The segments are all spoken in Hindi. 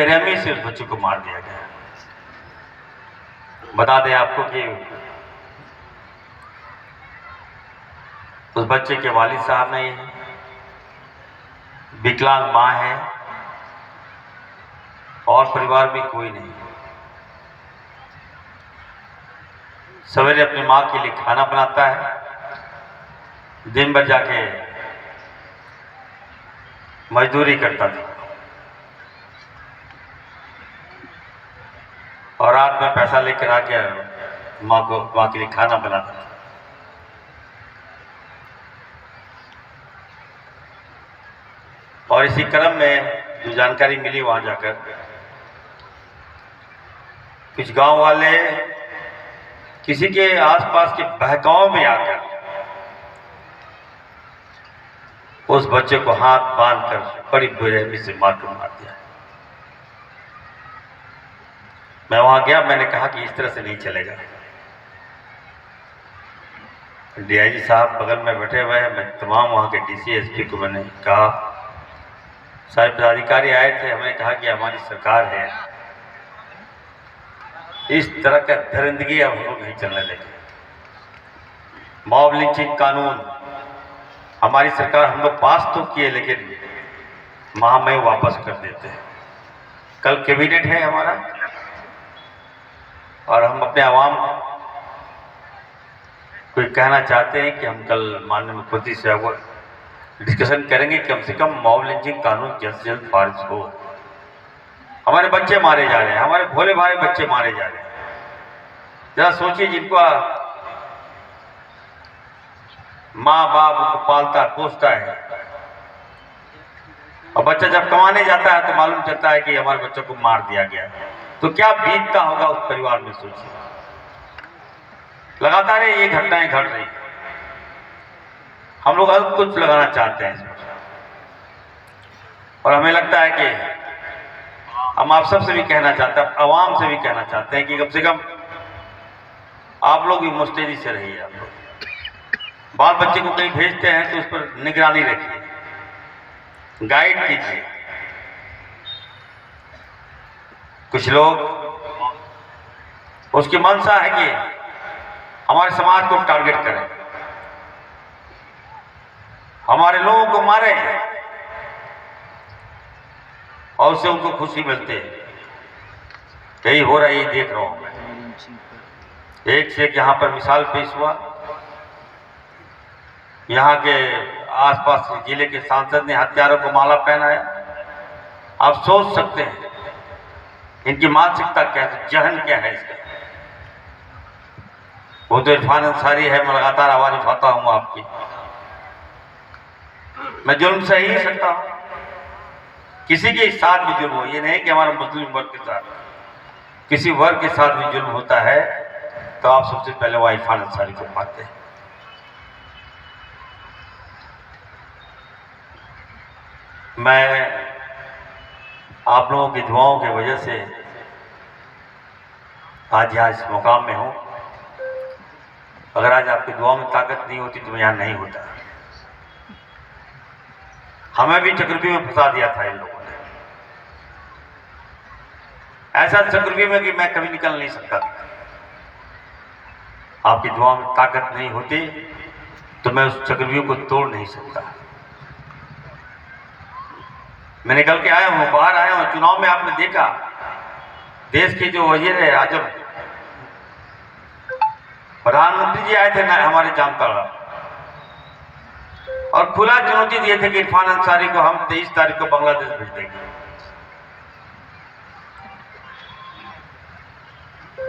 बेरहमी से उस बच्चे को मार दिया गया। बता दें आपको कि उस बच्चे के वालिद साहब नहीं है, विकलांग मां है और परिवार में कोई नहीं। सवेरे अपनी मां के लिए खाना बनाता है, दिन भर जाके मजदूरी करता था और रात में पैसा लेकर आके मां के लिए खाना बनाता था। और इसी क्रम में जो जानकारी मिली वहां जाकर कुछ गांव वाले किसी के आसपास के बहकाव में आकर उस बच्चे को हाथ बांधकर बड़ी बेरहमी से मार दिया। मैं वहां गया, मैंने कहा कि इस तरह से नहीं चलेगा। डीआईजी साहब बगल में बैठे हुए हैं, मैं तमाम वहां के डीसी एसपी को मैंने कहा, सारे पदाधिकारी आए थे, हमने कहा कि हमारी सरकार है, इस तरह का दरिंदगी हम लोग नहीं चलने देंगे। मॉब लिंचिंग कानून हमारी सरकार हम लोग पास तो किए, लेकिन महामहिम वापस कर देते हैं। कल कैबिनेट है हमारा और हम अपने आवाम को कहना चाहते हैं कि हम कल माननीय मुख्यमंत्री से वो डिस्कशन करेंगे कि कम से कम मॉब लिंचिंग कानून जल्द से जल्द पारित हो। हमारे बच्चे मारे जा रहे हैं, हमारे भोले भाले बच्चे मारे जा रहे हैं। जरा सोचिए, जिनको माँ बाप उनको पालता पोसता है और बच्चा जब कमाने जाता है तो मालूम चलता है कि हमारे बच्चों को मार दिया गया, तो क्या बीतता होगा उस परिवार में। सोचिए, लगातार ये घटनाएं घट रही। हम लोग अब कुछ लगाना चाहते हैं इसमें और हमें लगता है कि हम आप सबसे भी कहना चाहते हैं, आवाम से भी कहना चाहते हैं कि कम से कम आप लोग भी मुस्तैदी से रहिए। आप लोग बाल बच्चे को कहीं भेजते हैं तो उस पर निगरानी रखिए, गाइड कीजिए। कुछ लोग उसकी मंशा है कि हमारे समाज को टारगेट करें, हमारे लोगों को मारे और उससे उनको खुशी मिलती है। यही हो रहा है, ये देख रहा हूं मैं। एक से एक यहां पर मिसाल पेश हुआ। यहाँ के आसपास के जिले के सांसद ने हथियारों को माला पहनाया। आप सोच सकते हैं इनकी मानसिकता क्या है, जहन क्या है इसका। वो तो इरफान अंसारी है, मैं लगातार आवाज उठाता हूँ आपकी। मैं जुल्म सह ही सकता हूँ, किसी के साथ भी जुल्म हो, ये नहीं कि हमारे मुस्लिम वर्ग के साथ, किसी वर्ग के साथ भी जुल्म होता है तो आप सबसे पहले वो इरफान अंसारी को पाते हैं। मैं आप लोगों की दुआओं की वजह से आज यहाँ इस मुकाम में हूँ। अगर आज आपकी दुआओं में ताकत नहीं होती तो मैं यहाँ नहीं होता। हमें भी चक्रव्यूह में फंसा दिया था इन लोगों ने, ऐसा चक्रव्यूह में कि मैं कभी निकल नहीं सकता था। आपकी दुआओं में ताकत नहीं होती तो मैं उस चक्रव्यूह को तोड़ नहीं सकता। मैं निकल के आया हूँ, बाहर आया हूँ। चुनाव में आपने देखा, देश के जो वजीर है आजम प्रधानमंत्री जी आए थे ना हमारे जामताड़ा, और खुला चुनौती दिए थे कि इरफान अंसारी को हम 23 तारीख को बांग्लादेश भेज देंगे।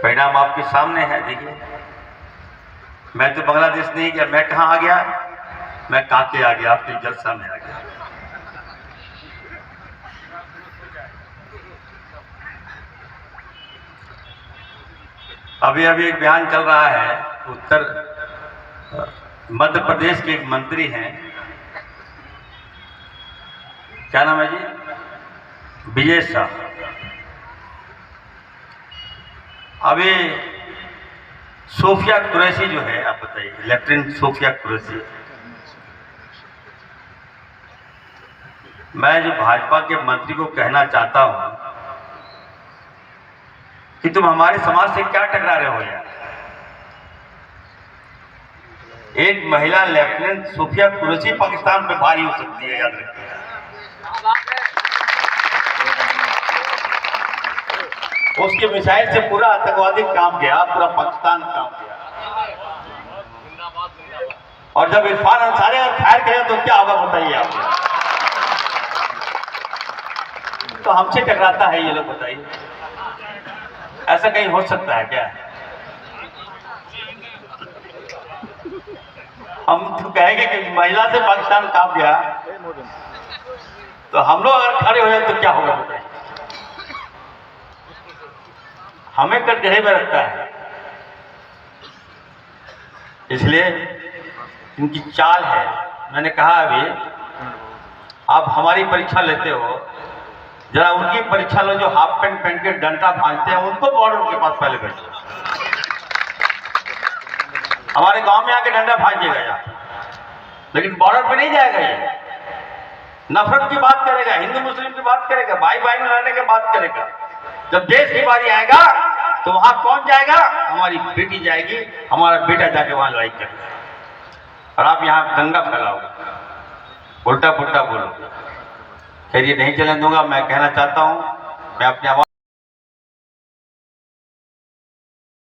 परिणाम आपके सामने है, देखिए। मैं तो बांग्लादेश नहीं गया, मैं कहाँ आ गया, मैं कांके आ गया, आपके जलसा में आ गया। अभी अभी एक बयान चल रहा है, मध्य प्रदेश के एक मंत्री हैं, क्या नाम है जी, विजय शाह। अभी सोफिया कुरैशी जो है, आप बताइए, लेफ्टिनेंट सोफिया कुरैशी, मैं जो भाजपा के मंत्री को कहना चाहता हूं कि तुम हमारे समाज से क्या टकरा रहे हो यार। एक महिला लेफ्टिनेंट सूफिया कुरैशी पाकिस्तान पे भारी हो सकती है, याद रखिए। उसके मिसाइल से पूरा आतंकवादी काम गया, पूरा पाकिस्तान काम गया। और जब इरफान अंसारी अगर फायर करें तो क्या होगा बताइए आप। तो हमसे टकराता है ये लोग, बताइए ऐसा कहीं हो सकता है क्या? हम तो कहेंगे कि महिला से पाकिस्तान कांप गया, तो हम लोग अगर खड़े हो जाए तो क्या होगा बताइए। हमें कटघरे में रखता है। इसलिए इनकी चाल है। मैंने कहा अभी, आप हमारी परीक्षा लेते हो, जरा उनकी परीक्षा लो जो हाफ पैंट पहन के डंडा भांजते हैं, उनको बॉर्डर के पास पहले बैठो। हमारे गांव में आके डंडा भांजेगा यार, लेकिन बॉर्डर पे नहीं जाएगा। ये नफरत की बात करेगा, हिंदू मुस्लिम की बात करेगा, भाई भाई में लड़ने की बात करेगा। जब देश की बारी आएगा तो वहां कौन जाएगा? हमारी बेटी जाएगी, हमारा बेटा जाके वहां लड़ाई करेगा। और आप यहाँ दंगा फैलाओगे, उल्टा पुल्टा बोलोगे। खैर ये नहीं चलने दूंगा। मैं कहना चाहता हूं, मैं अपने